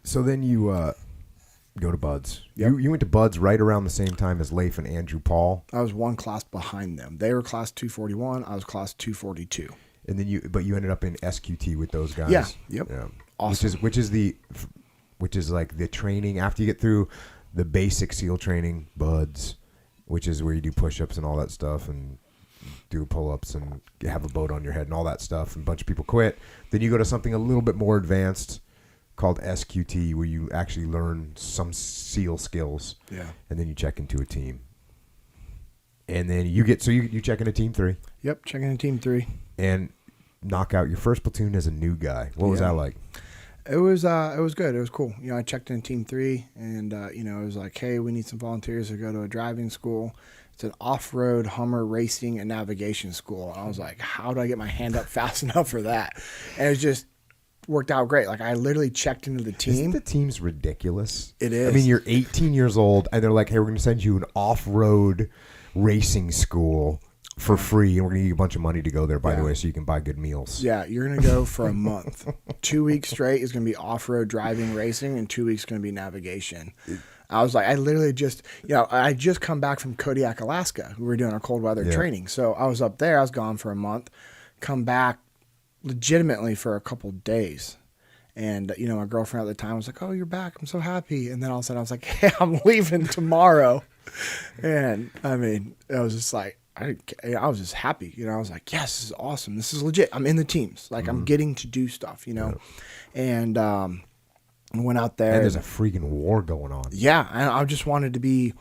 So then you go to Buds. Yep. You went to Buds right around the same time as Leif and Andrew Paul. I was one class behind them. They were class 241. I was class 242. And then you ended up in SQT with those guys. Yeah. Yep. Yeah. Awesome. Which is like the training after you get through the basic SEAL training, Buds, which is where you do push-ups and all that stuff and do pull-ups and have a boat on your head and all that stuff. And a bunch of people quit. Then you go to something a little bit more advanced called SQT, where you actually learn some SEAL skills. Yeah. And then you check into a team. And then you check into Team 3. Yep, checking in Team 3. And knock out your first platoon as a new guy. What was that like? It was good. It was cool. I checked in Team 3, and it was like, hey, we need some volunteers to go to a driving school. It's an off-road Hummer racing and navigation school. And I was like, how do I get my hand up fast enough for that? And it just worked out great. Like, I literally checked into the team. Isn't the team's ridiculous? It is. I mean, you're 18 years old, and they're like, hey, we're going to send you an off-road racing school for free, and we're going to give you a bunch of money to go there, by the way, so you can buy good meals. Yeah, you're going to go for a month. 2 weeks straight is going to be off-road driving racing, and 2 weeks is going to be navigation. I was like, I literally just, I just come back from Kodiak, Alaska. We were doing our cold weather training. So I was up there. I was gone for a month. Come back legitimately for a couple days. And, my girlfriend at the time was like, oh, you're back. I'm so happy. And then all of a sudden I was like, hey, I'm leaving tomorrow. And, I mean, it was just like, I was just happy. I was like, yes, this is awesome. This is legit. I'm in the teams. Like, I'm getting to do stuff, And went out there. And there's a freaking war going on. Yeah, and I just wanted to be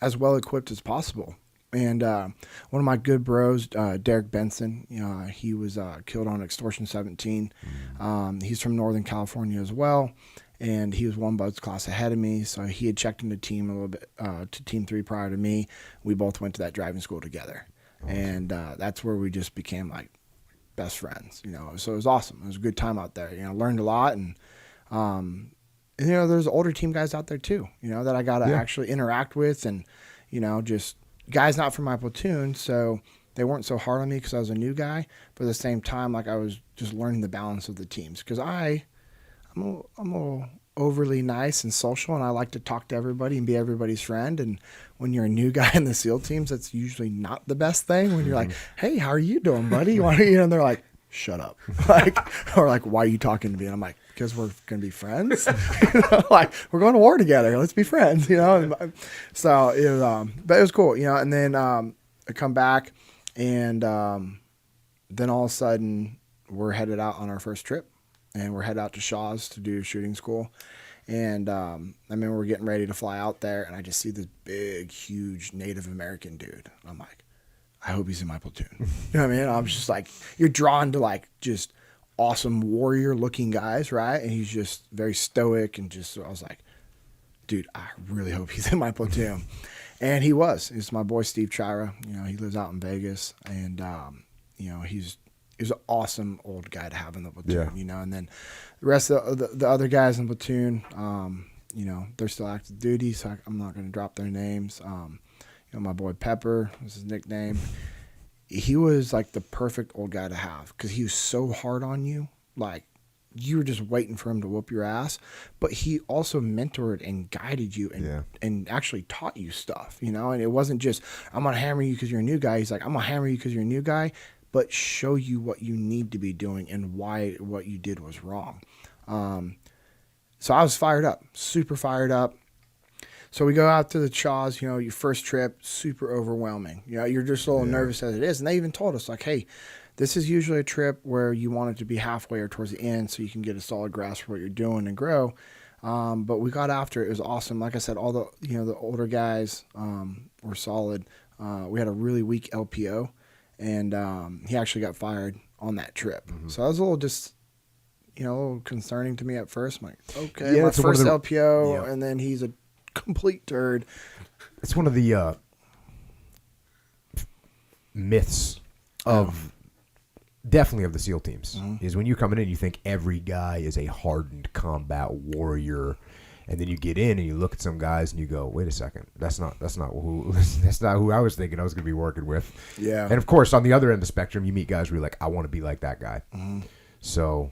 as well equipped as possible. And one of my good bros, Derek Benson, he was killed on Extortion 17. He's from Northern California as well, and he was one Buds class ahead of me. So he had checked into team a little bit to Team 3 prior to me. We both went to that driving school together, and that's where we just became like best friends. So it was awesome. It was a good time out there. Learned a lot, and there's older team guys out there too. That I got to actually interact with, and just guys not from my platoon, so they weren't so hard on me because I was a new guy. But at the same time, like, I was just learning the balance of the teams because I'm a little overly nice and social, and I like to talk to everybody and be everybody's friend. And when you're a new guy in the SEAL teams, that's usually not the best thing. When you're like, hey, how are you doing, buddy? And they're like, shut up. Or like, why are you talking to me? And I'm like, because we're going to be friends. Like, we're going to war together. Let's be friends, So, but it was cool, and then I come back, and then all of a sudden we're headed out on our first trip, and we're headed out to Shaw's to do shooting school. And we're getting ready to fly out there, and I just see this big, huge Native American dude. And I'm like, I hope he's in my platoon. You know what I mean? I'm just like, you're drawn to like just awesome warrior looking guys, right? And he's just very stoic, and so I was like, dude, I really hope he's in my platoon. And he was. It's my boy Steve Chira. He lives out in Vegas, and he's an awesome old guy to have in the platoon. And then the rest of the other guys in the platoon, they're still active duty, so I'm not going to drop their names. My boy Pepper was his nickname. He was like the perfect old guy to have because he was so hard on you. Like, you were just waiting for him to whoop your ass. But he also mentored and guided you and actually taught you stuff, And it wasn't just, I'm going to hammer you because you're a new guy. He's like, I'm going to hammer you because you're a new guy, but show you what you need to be doing and why what you did was wrong. So I was fired up, super fired up. So we go out to the Shaws, your first trip, super overwhelming. You're just a little nervous as it is. And they even told us, like, hey, this is usually a trip where you want it to be halfway or towards the end so you can get a solid grasp for what you're doing and grow. But we got after it. It was awesome. Like I said, all the, the older guys were solid. We had a really weak LPO, and he actually got fired on that trip. So that was a little just, a little concerning to me at first. I'm like, okay, my first LPO, and then he's a complete turd. It's one of the myths of definitely of the SEAL teams is when you're coming in, you think every guy is a hardened combat warrior, and then you get in and you look at some guys and you go, wait a second, that's not who I was thinking I was going to be working with. Yeah. And of course, on the other end of the spectrum, you meet guys where you're like, I want to be like that guy. So